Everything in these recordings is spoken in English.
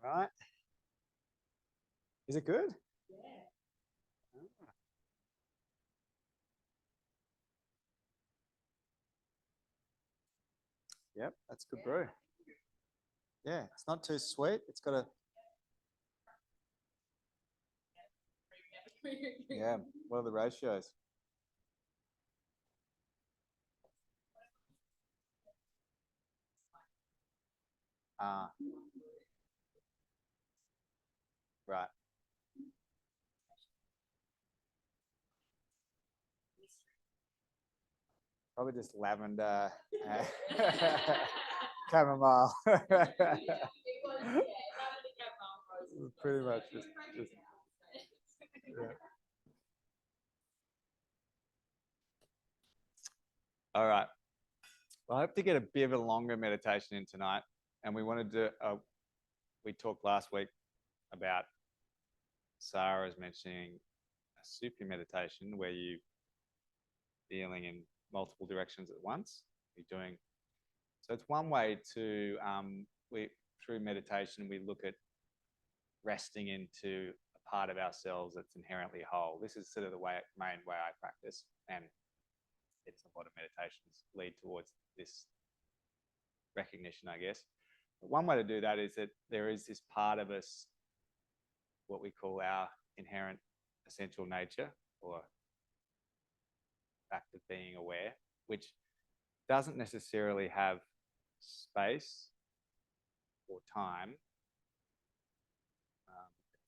All right. Is it good? Yeah. Yep, that's good brew. Yeah, it's not too sweet. It's got a. Yeah, what are the ratios? Right. Probably just lavender, chamomile. Pretty much just yeah. All right. Well, I hope to get a bit of a longer meditation in tonight. And we wanted to, we talked last week about Sarah's mentioning a super meditation where you feeling in multiple directions at once. You're doing so. It's one way to we through meditation we look at resting into a part of ourselves that's inherently whole. This is sort of the main way I practice, and it's a lot of meditations lead towards this recognition, I guess. But one way to do that is that there is this part of us, what we call our inherent essential nature, or fact of being aware, which doesn't necessarily have space or time. It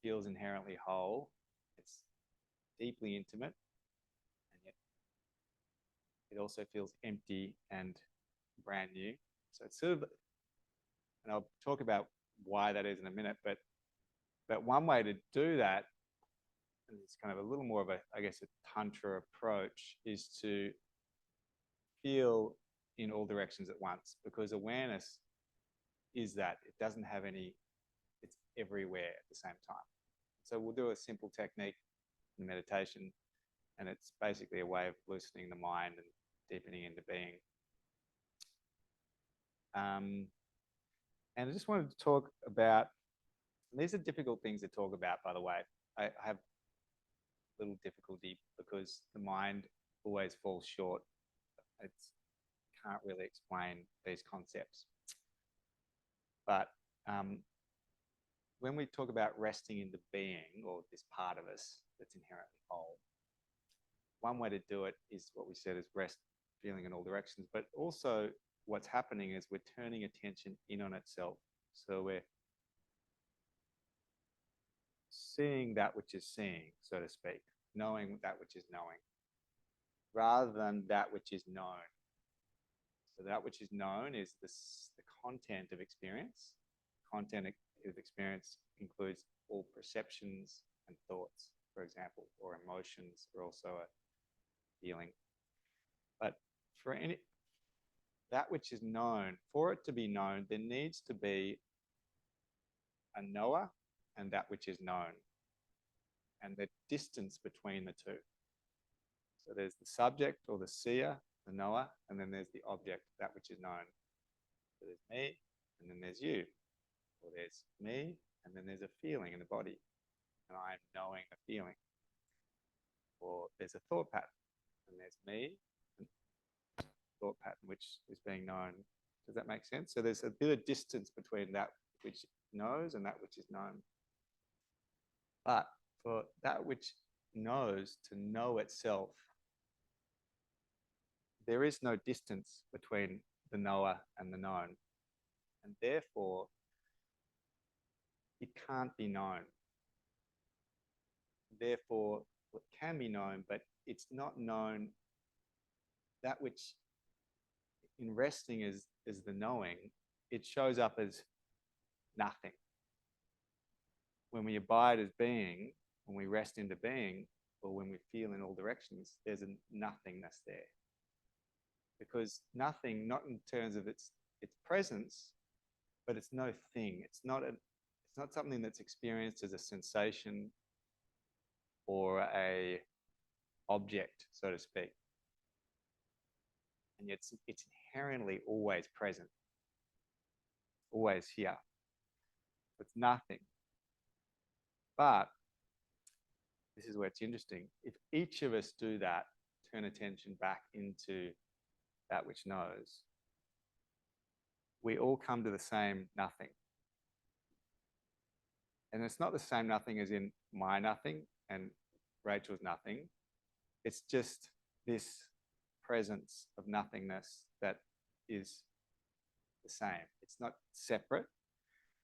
feels inherently whole. It's deeply intimate, and yet it also feels empty and brand new. So it's sort of, and I'll talk about why that is in a minute, but one way to do that, and it's kind of a little more of a, I guess, a tantra approach, is to feel in all directions at once, because awareness is that it doesn't have any, it's everywhere at the same time. So we'll do a simple technique in meditation, and it's basically a way of loosening the mind and deepening into being. And I just wanted to talk about, these are difficult things to talk about, by the way. I have a little difficulty because the mind always falls short. It can't really explain these concepts. But when we talk about resting into being, or this part of us that's inherently whole, one way to do it is what we said is rest, feeling in all directions. But also what's happening is we're turning attention in on itself. So we're seeing that which is seeing, so to speak, knowing that which is knowing, rather than that which is known. So that which is known is the content of experience. Content of experience includes all perceptions and thoughts, for example, or emotions are also a feeling. But for that which is known, for it to be known, there needs to be a knower and that which is known, and the distance between the two. So there's the subject or the seer, the knower, and then there's the object, that which is known. So there's me, and then there's you. Or there's me, and then there's a feeling in the body, and I'm knowing a feeling. Or there's a thought pattern, and there's me, and thought pattern, which is being known. Does that make sense? So there's a bit of distance between that which knows and that which is known. But for that which knows to know itself, there is no distance between the knower and the known. And therefore, it can't be known. Therefore, it can be known, but it's not known. That which in resting is the knowing, it shows up as nothing. When we abide as being, when we rest into being, or when we feel in all directions, there's a nothingness there. Because nothing, not in terms of its presence, but it's no thing. It's not something that's experienced as a sensation or a object, so to speak. And yet it's inherently always present, always here. It's nothing. But this is where it's interesting. If each of us do that, turn attention back into that which knows, we all come to the same nothing. And it's not the same nothing as in my nothing and Rachel's nothing. It's just this presence of nothingness that is the same. It's not separate.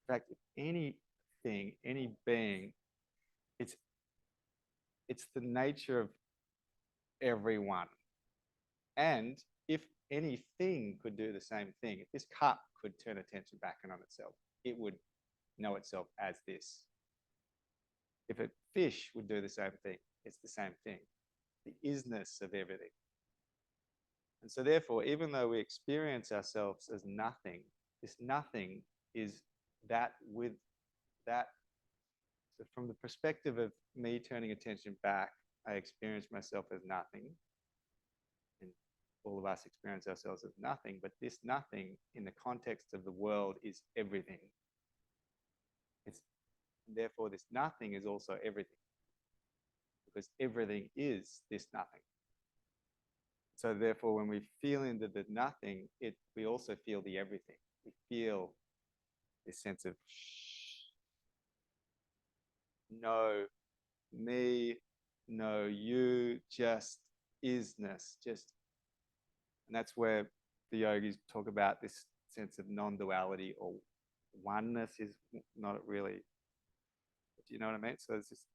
In fact, anything, any being, it's the nature of everyone. And if anything could do the same thing, if this cup could turn attention back in on itself, it would know itself as this. If a fish would do the same thing, it's the same thing. The isness of everything. And so therefore, even though we experience ourselves as nothing, this nothing is that with that. So from the perspective of me turning attention back, I experience myself as nothing. And all of us experience ourselves as nothing, but this nothing in the context of the world is everything. Therefore, this nothing is also everything, because everything is this nothing. So therefore, when we feel into the nothing, we also feel the everything. We feel this sense of no me, no you, just isness, just. And that's where the yogis talk about this sense of non-duality, or oneness is not really. Do you know what I mean? So it's just.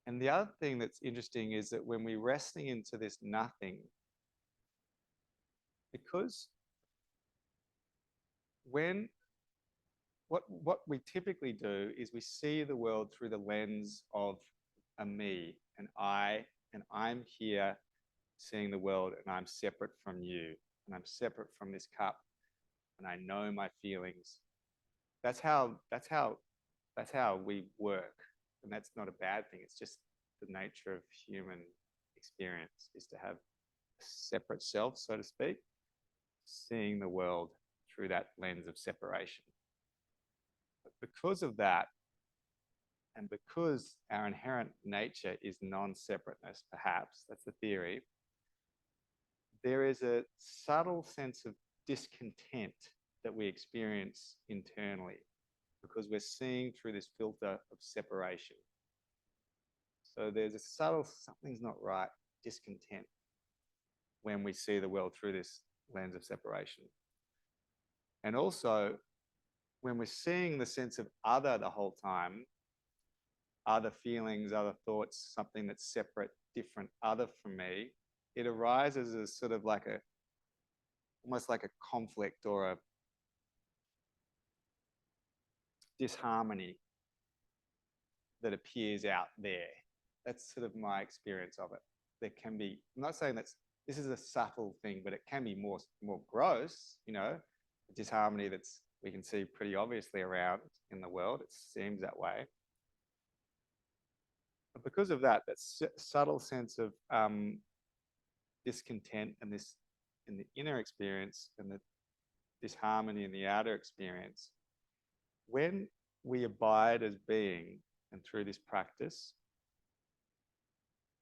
And the other thing that's interesting is that when we're resting into this nothing, because what we typically do is we see the world through the lens of a me, and I'm here seeing the world, and I'm separate from you, and I'm separate from this cup, and I know my feelings. That's how we work, and that's not a bad thing. It's just the nature of human experience, is to have a separate self, so to speak, seeing the world through that lens of separation. But because of that, and because our inherent nature is non-separateness, perhaps, that's the theory, there is a subtle sense of discontent that we experience internally, because we're seeing through this filter of separation. So there's a subtle, something's not right, discontent when we see the world through this lens of separation. And also, when we're seeing the sense of other the whole time, other feelings, other thoughts, something that's separate, different, other from me, it arises as sort of like almost like a conflict or a disharmony that appears out there. That's sort of my experience of it. There can be, I'm not saying this is a subtle thing, but it can be more gross, a disharmony we can see pretty obviously around in the world. It seems that way. But because of that subtle sense of discontent and this in the inner experience and the disharmony in the outer experience, when we abide as being and through this practice,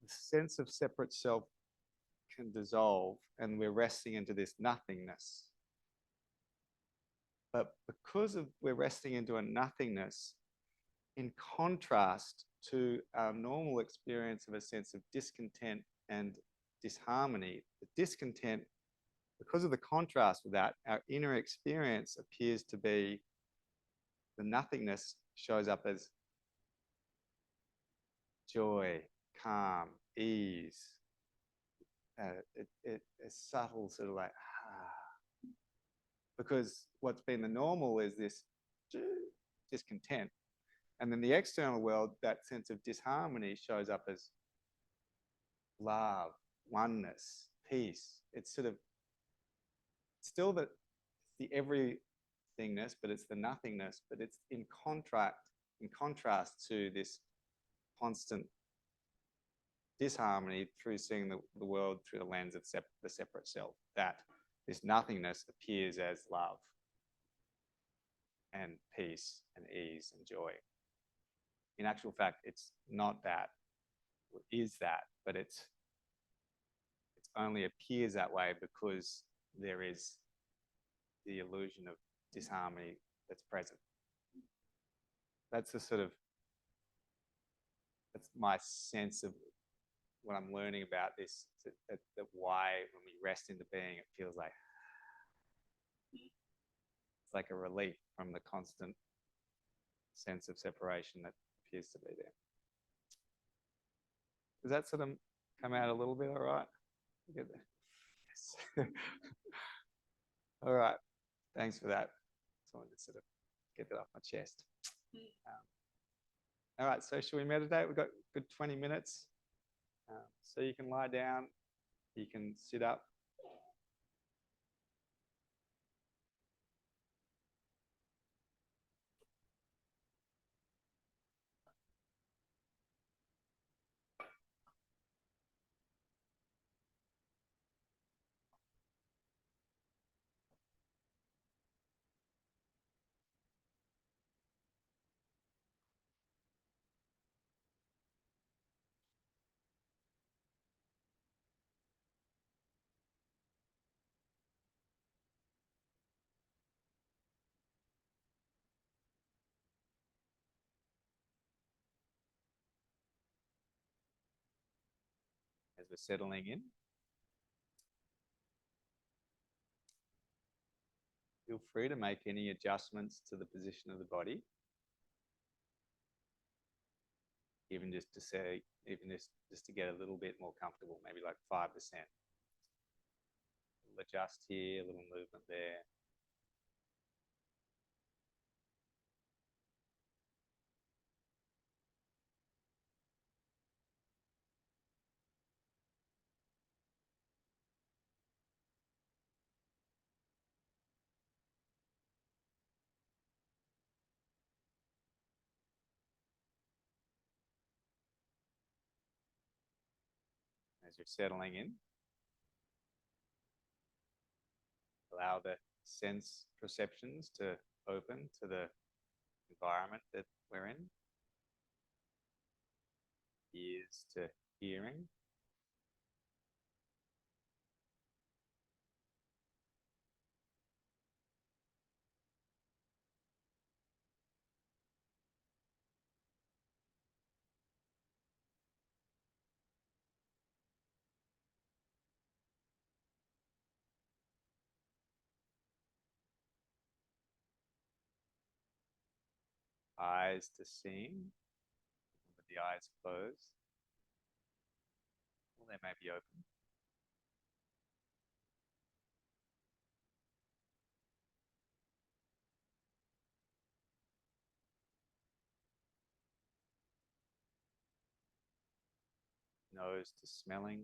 the sense of separate self can dissolve and we're resting into this nothingness. But because we're resting into a nothingness, in contrast to our normal experience of a sense of discontent and disharmony, the discontent, because of the contrast with that, our inner experience appears to be, the nothingness shows up as joy, calm, ease, a subtle sort of like, because what's been the normal is this discontent. And then the external world, that sense of disharmony shows up as love, oneness, peace. It's sort of still the everythingness, but it's the nothingness, but it's in contrast to this constant disharmony through seeing the world through the lens of the separate self, that this nothingness appears as love. and peace and ease and joy. In actual fact, it's not that, it is that, but it only appears that way because there is the illusion of disharmony that's present. That's the sort of, that's my sense of what I'm learning about this, that why when we rest into being, it feels like it's like a relief from the constant sense of separation that appears to be there. Does that sort of come out a little bit all right? Get there. Yes. All right. Thanks for that. So I wanted to sort of get that off my chest. All right. So should we meditate? We've got a good 20 minutes. So you can lie down. You can sit up. As we're settling in, feel free to make any adjustments to the position of the body, even just to say, even just to get a little bit more comfortable, maybe like 5%. We'll adjust here, a little movement there. As you're settling in, allow the sense perceptions to open to the environment that we're in. Ears to hearing. Eyes to seeing, with the eyes closed. Well, they may be open. Nose to smelling.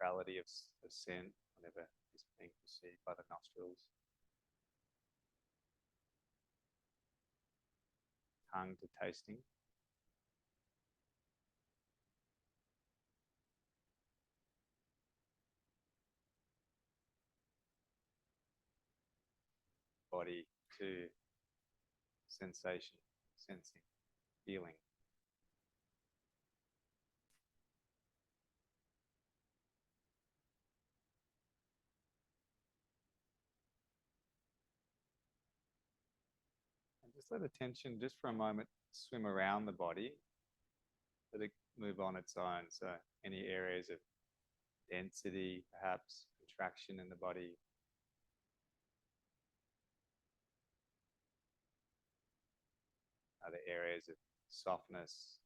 Neutrality of scent, whatever is being perceived by the nostrils. Tongue to tasting. Body to sensation, sensing, feeling. And just let attention, just for a moment, swim around the body. Let it move on its own. So any areas of density, perhaps contraction in the body. Other areas of softness.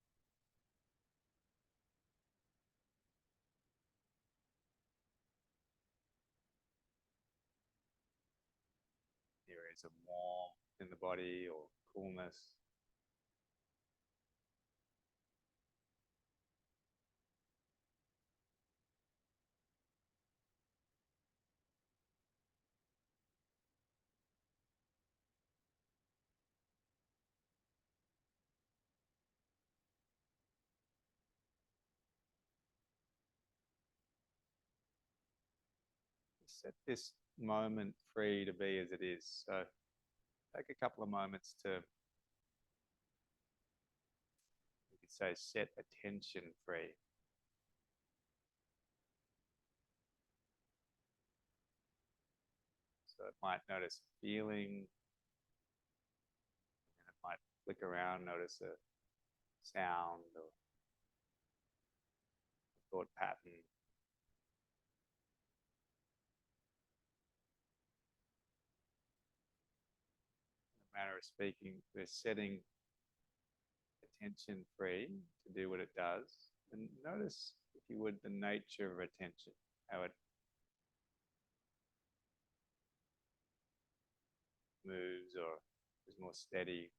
Areas of warmth in the body or coolness. set this moment free to be as it is. So take a couple of moments to, you could say, set attention free. So it might notice feeling, and it might flick around, notice a sound or a thought pattern. In a manner of speaking, we're setting attention free to do what it does. And notice, if you would, the nature of attention, how it moves or is more steady.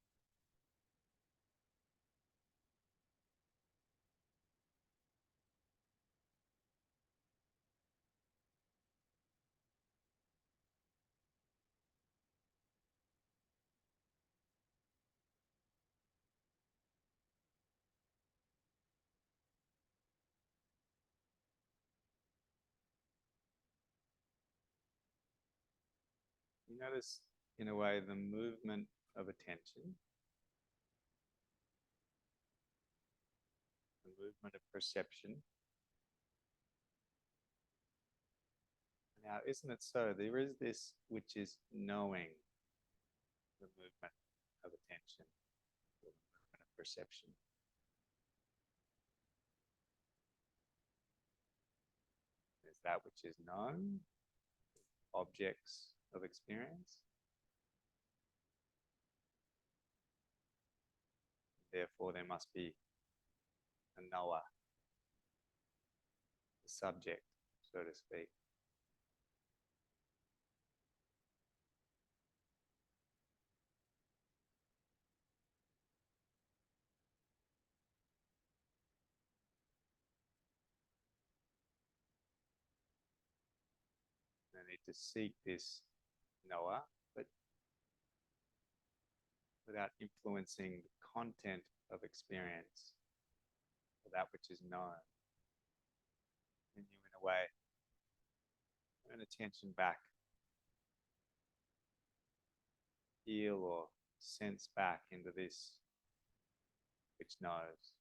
You notice, in a way, the movement of attention, the movement of perception. Now, isn't it so? There is this which is knowing the movement of attention, the movement of perception. There's that which is known, objects of experience. Therefore, there must be a knower, the subject, so to speak. I need to seek this knower, but without influencing the content of experience or that which is known. And you, in a way, turn attention back, feel or sense back into this which knows.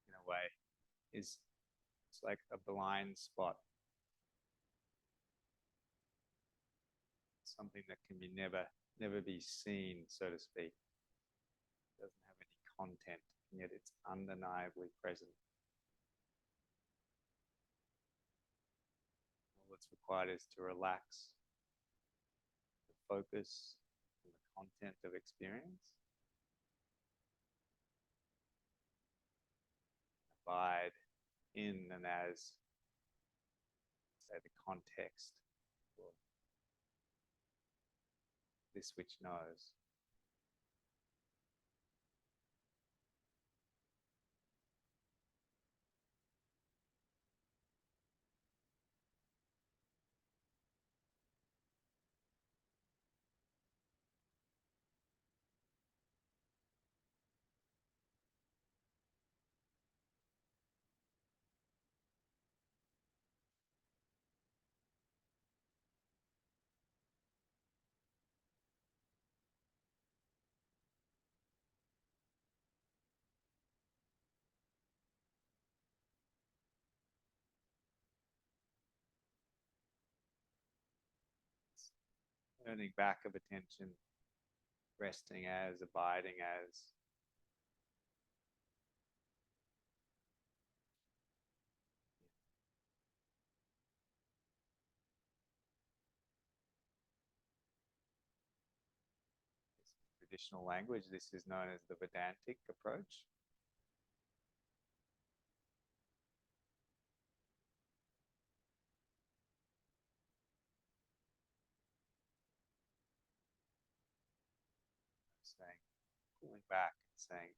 In a way, is it's like a blind spot, something that can be never be seen, so to speak. It doesn't have any content, and yet it's undeniably present. All that's required is to relax, to focus on the content of experience, abide in and as, say, the context or this which knows. turning back of attention, resting as, abiding as. Traditional language, this is known as the Vedantic approach. Saying, pulling back and saying,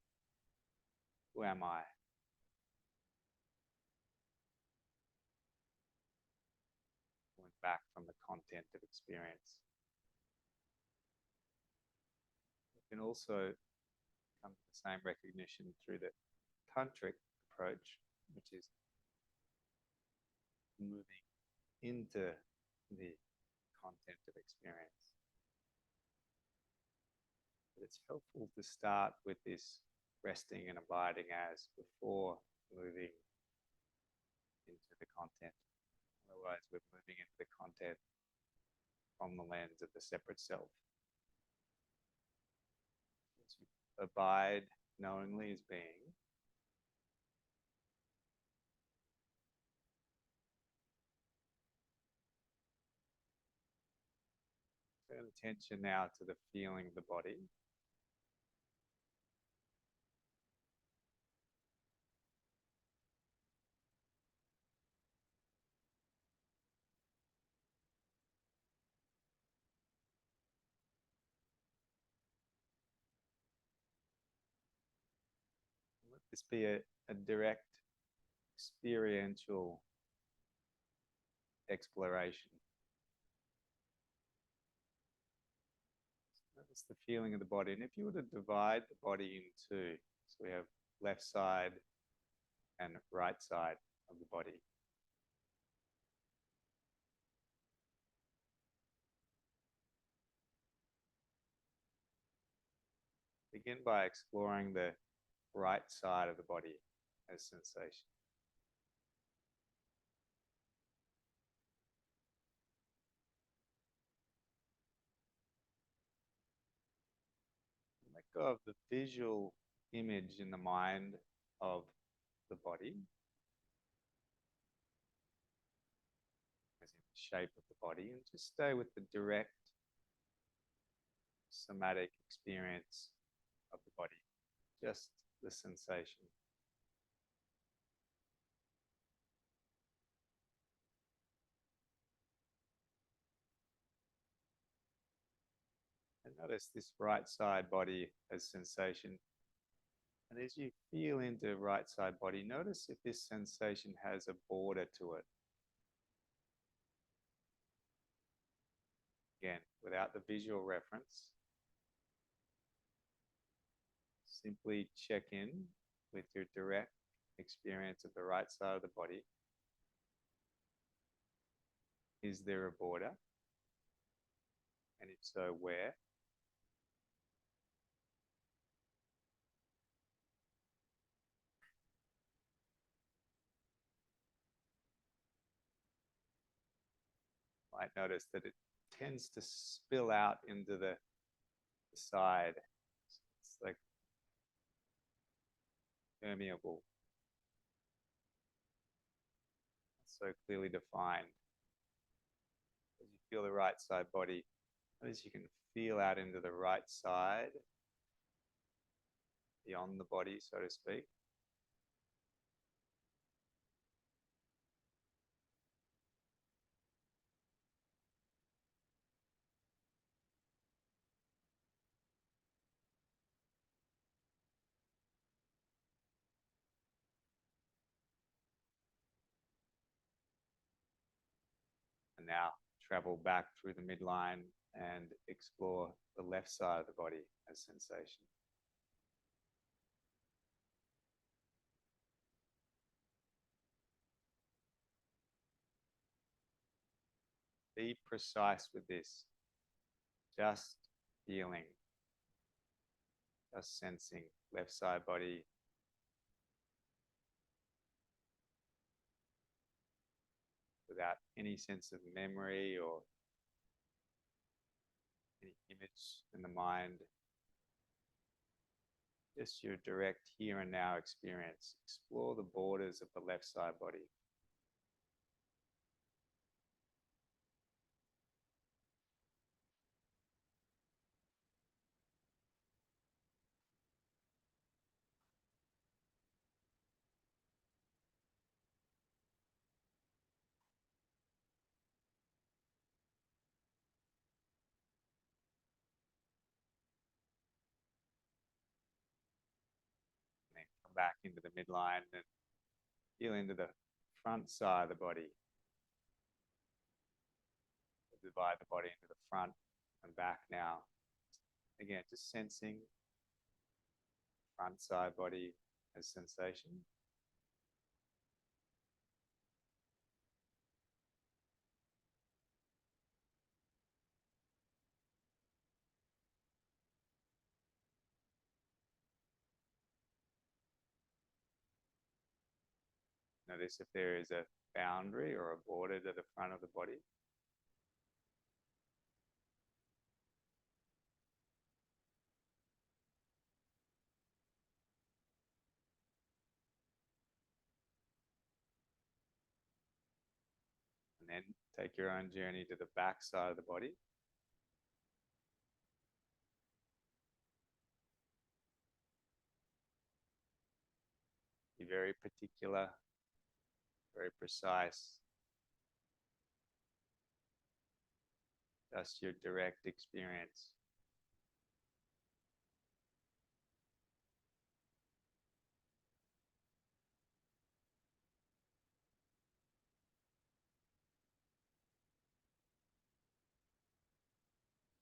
who am I? Pulling back from the content of experience. You can also come to the same recognition through the tantric approach, which is moving into the content of experience. But it's helpful to start with this resting and abiding as before moving into the content. Otherwise, we're moving into the content from the lens of the separate self. As you abide knowingly as being, turn attention now to the feeling of the body. Let this be a direct experiential exploration. Notice the feeling of the body. And if you were to divide the body in two, so we have left side and right side of the body. Begin by exploring the right side of the body as sensation. Let go of the visual image in the mind of the body, as in the shape of the body, and just stay with the direct somatic experience of the body, just the sensation. And notice this right side body as sensation. And as you feel into right side body, notice if this sensation has a border to it. Again, without the visual reference, simply check in with your direct experience of the right side of the body. Is there a border? And if so, where? Might notice that it tends to spill out into the side. It's like permeable, so clearly defined. As you feel the right side body, as you can feel out into the right side, beyond the body, so to speak. And now travel back through the midline and explore the left side of the body as sensation. Be precise with this. Just feeling, just sensing left side body. Without any sense of memory or any image in the mind, just your direct here and now experience. Explore the borders of the left side body. And then come back into the midline and feel into the front side of the body. Divide the body into the front and back now. Again, just sensing front side body as sensation. Notice if there is a boundary or a border to the front of the body. And then take your own journey to the back side of the body. Be very particular, very precise. Just your direct experience.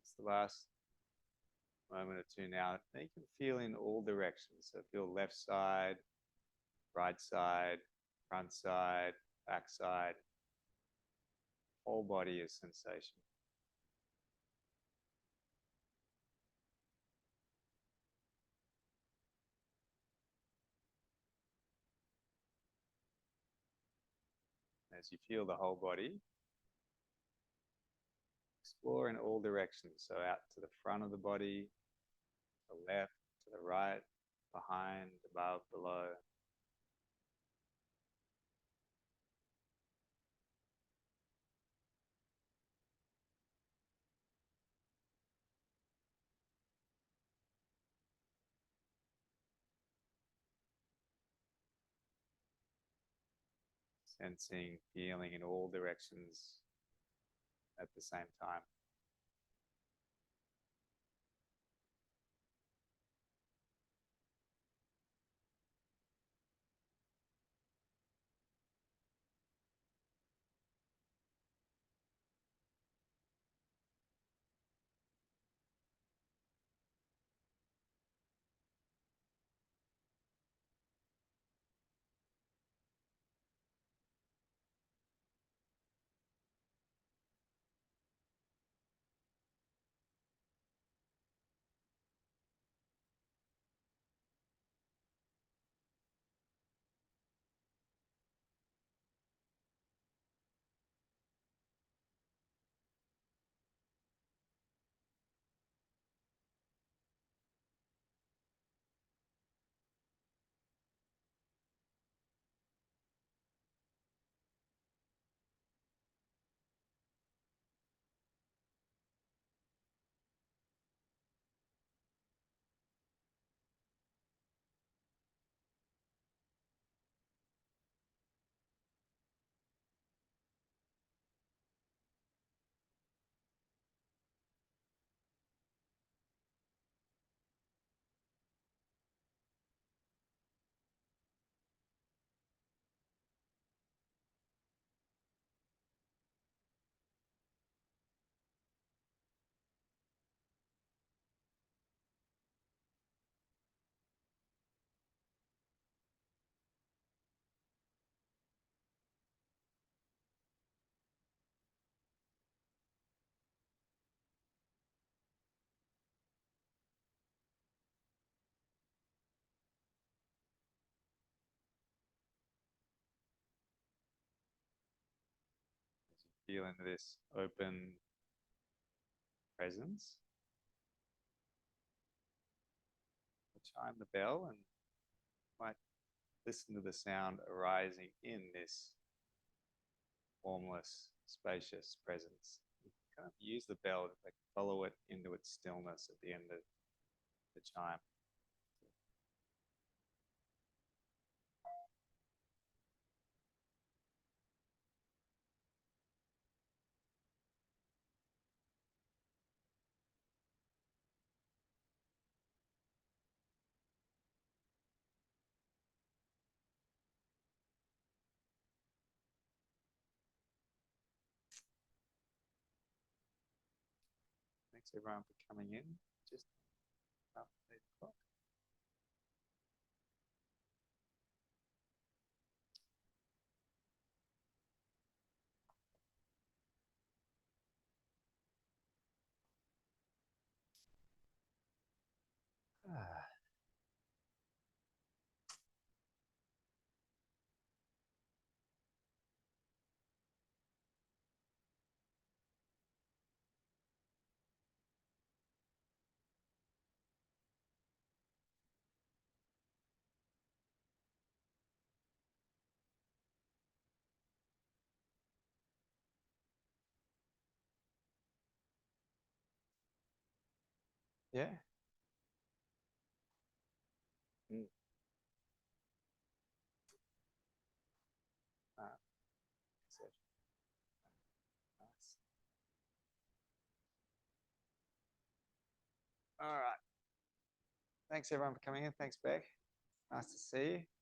It's the last moment or two now. Now you can feel in all directions. So feel left side, right side, front side, back side. Whole body is sensation. As you feel the whole body, explore in all directions. So out to the front of the body, to the left, to the right, behind, above, below. Sensing, feeling in all directions at the same time. Feel into this open presence. chime the bell and might listen to the sound arising in this formless, spacious presence. You kind of use the bell to like follow it into its stillness at the end of the chime. Thanks everyone for coming in. Just after 8 o'clock. Ah, yeah. Mm. Ah, nice. All right. Thanks everyone for coming in. Thanks, Beck. Nice to see you.